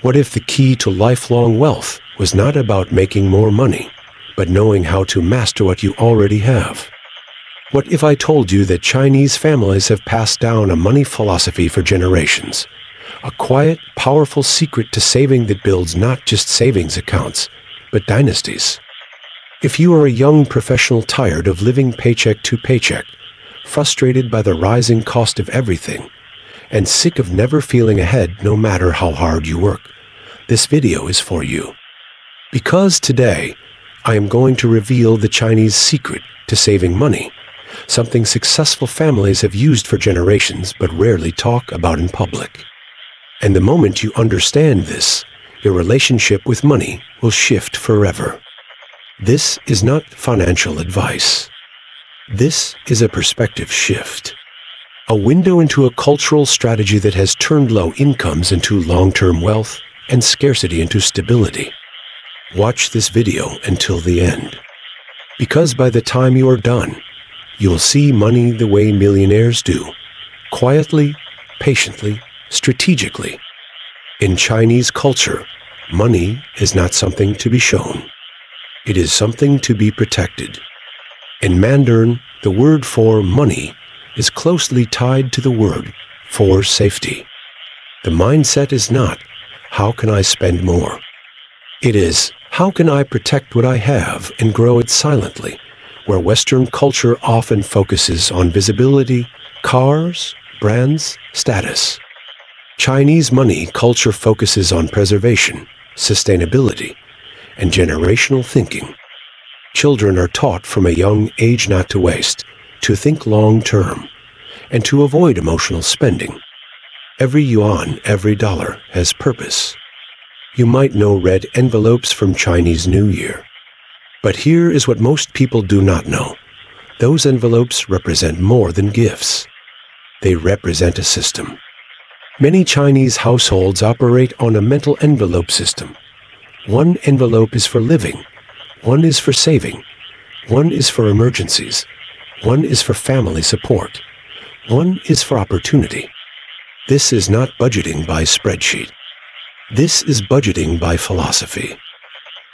What if the key to lifelong wealth was not about making more money, but knowing how to master what you already have? What if I told you that Chinese families have passed down a money philosophy for generations? A quiet, powerful secret to saving that builds not just savings accounts, but dynasties. If you are a young professional tired of living paycheck to paycheck, frustrated by the rising cost of everything, and sick of never feeling ahead no matter how hard you work, this video is for you. Because today, I am going to reveal the Chinese secret to saving money, something successful families have used for generations but rarely talk about in public. And the moment you understand this, your relationship with money will shift forever. This is not financial advice. This is a perspective shift. A window into a cultural strategy that has turned low incomes into long-term wealth and scarcity into stability. Watch this video until the end. Because by the time you are done, you will see money the way millionaires do, quietly, patiently, strategically. In Chinese culture, money is not something to be shown. It is something to be protected. In Mandarin, the word for money is closely tied to the word for safety. The mindset is not, how can I spend more? It is, how can I protect what I have and grow it silently, where Western culture often focuses on visibility, cars, brands, status. Chinese money culture focuses on preservation, sustainability, and generational thinking. Children are taught from a young age not to waste, to think long-term, and to avoid emotional spending. Every yuan, every dollar has purpose. You might know red envelopes from Chinese New Year. But here is what most people do not know. Those envelopes represent more than gifts. They represent a system. Many Chinese households operate on a mental envelope system. One envelope is for living, one is for saving, one is for emergencies, one is for family support, one is for opportunity. This is not budgeting by spreadsheet. This is budgeting by philosophy.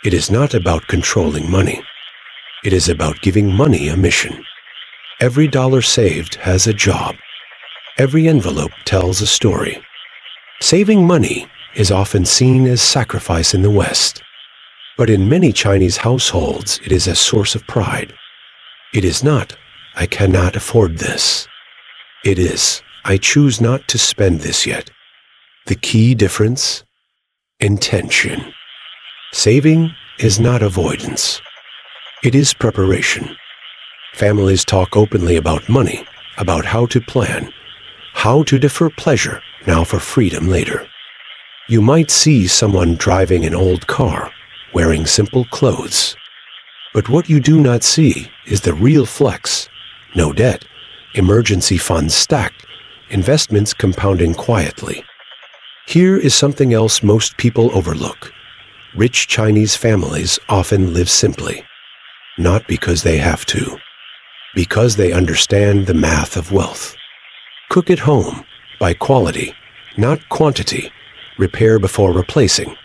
It is not about controlling money. It is about giving money a mission. Every dollar saved has a job. Every envelope tells a story. Saving money is often seen as sacrifice in the West. But in many Chinese households, it is a source of pride. It is not, I cannot afford this. It is, I choose not to spend this yet. The key difference? Intention. Saving is not avoidance. It is preparation. Families talk openly about money, about how to plan, how to defer pleasure now for freedom later. You might see someone driving an old car, wearing simple clothes. But what you do not see is the real flex. No debt, emergency funds stacked, investments compounding quietly. Here is something else most people overlook. Rich Chinese families often live simply, not because they have to, because they understand the math of wealth. Cook at home, by quality, not quantity. Repair before replacing.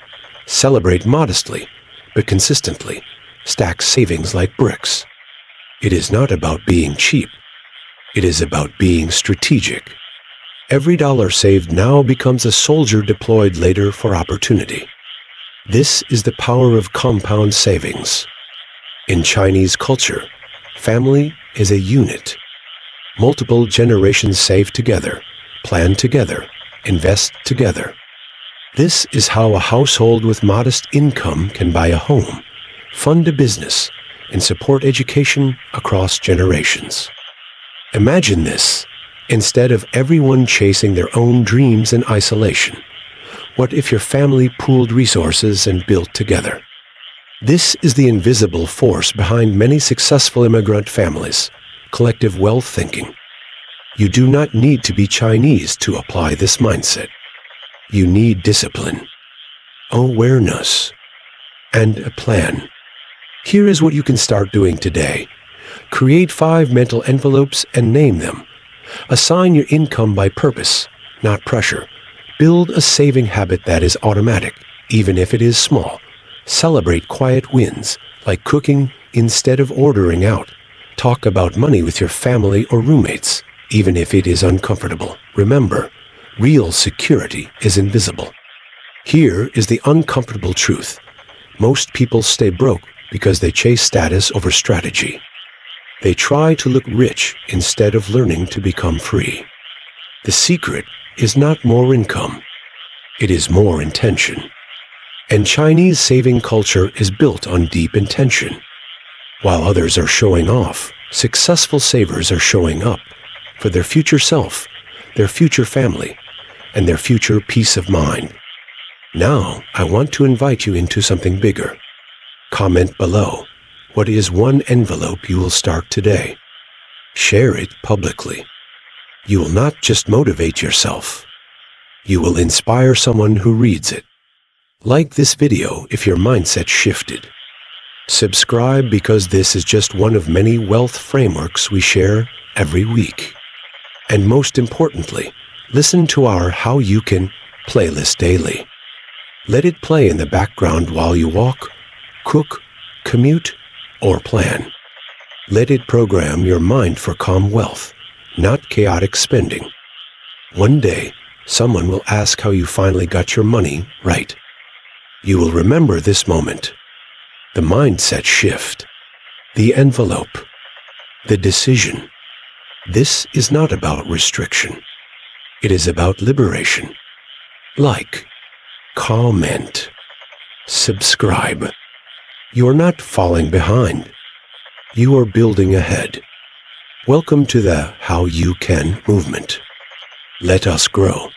Celebrate modestly, but consistently. Stack savings like bricks. It is not about being cheap. It is about being strategic. Every dollar saved now becomes a soldier deployed later for opportunity. This is the power of compound savings. In Chinese culture, family is a unit. Multiple generations save together, plan together, invest together. This is how a household with modest income can buy a home, fund a business, and support education across generations. Imagine this. Instead of everyone chasing their own dreams in isolation, what if your family pooled resources and built together? This is the invisible force behind many successful immigrant families, collective wealth thinking. You do not need to be Chinese to apply this mindset. You need discipline, awareness, and a plan. Here is what you can start doing today. Create 5 mental envelopes and name them. Assign your income by purpose, not pressure. Build a saving habit that is automatic, even if it is small. Celebrate quiet wins, like cooking instead of ordering out. Talk about money with your family or roommates, even if it is uncomfortable. Remember, real security is invisible. Here is the uncomfortable truth. Most people stay broke because they chase status over strategy. They try to look rich instead of learning to become free. The secret is not more income. It is more intention. And Chinese saving culture is built on deep intention. While others are showing off, successful savers are showing up for their future self, their future family, and their future peace of mind. Now, I want to invite you into something bigger. Comment below. What is one envelope you will start today? Share it publicly. You will not just motivate yourself. You will inspire someone who reads it. Like this video if your mindset shifted. Subscribe because this is just one of many wealth frameworks we share every week. And most importantly, listen to our How You Can playlist daily. Let it play in the background while you walk, cook, commute, or plan. Let it program your mind for calm wealth, not chaotic spending. One day, someone will ask how you finally got your money right. You will remember this moment. The mindset shift. The envelope. The decision. This is not about restriction. It is about liberation. Like, comment, subscribe. You are not falling behind. You are building ahead. Welcome to the How You Can movement. Let us grow.